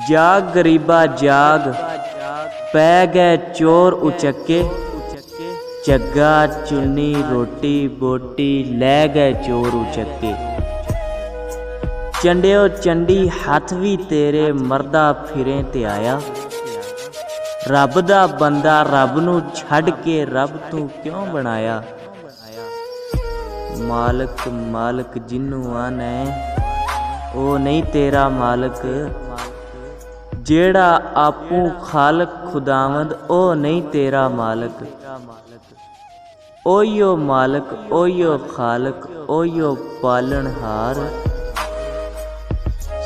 जाग गरीबा जाग, पै गए चोर उचक्के। चग्गा चुन्नी रोटी बोटी लै गए चोर उचक्के। चंडियो चंडी हथ भी तेरे मरदा फिरें ते आया। रब दा बंदा रब नू छड़ के रब तू क्यों बनाया। मालक मालक जिन्नू आना ओ नहीं तेरा मालक, जेड़ा आपू खालक खुदावंद ओ नहीं तेरा मालक। ओयो मालक ओयो खालक ओयो पालनहार।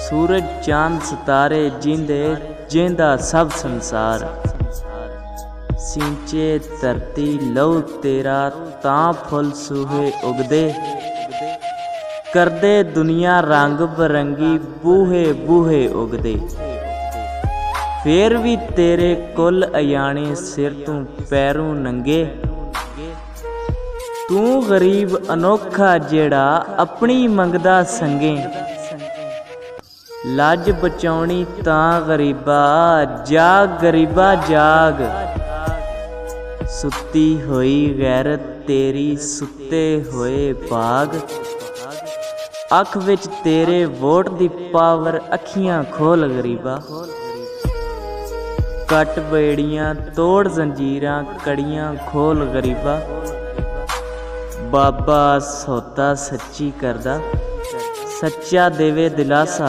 सूरज चांद सितारे जिंदे जिंदा सब संसार। सिंचे धरती लहू तेरा तां फुल सूहे उगदे। करदे दुनिया रंग बरंगी बूहे बूहे उगदे। फिर भी तेरे कुल अयाने सिर तू पैरों नंगे। तू गरीब अनोखा जेड़ा अपनी मंगदा संगे। लज बचाउणी तां गरीबा जाग गरीबा जाग। सुती होई गैरत तेरी सुते होए बाग। अख विच तेरे वोट दी पावर अखियां खोल गरीबा। कट बेड़ियां तोड़ जंजीरां कड़ियां खोल गरीबा। बाबा सौता सच्ची करदा सच्चा देवे दिलासा।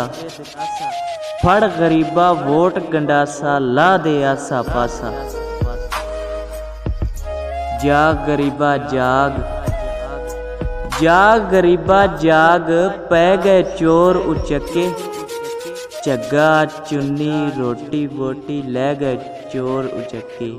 फड़ गरीबा वोट गंडासा ला दे आसा पासा। जाग गरीबा जाग, जाग गरीबा जाग, पै गए चोर उचक्के। चग्गा चुन्नी रोटी बोटी लै गए चोर उचक्के।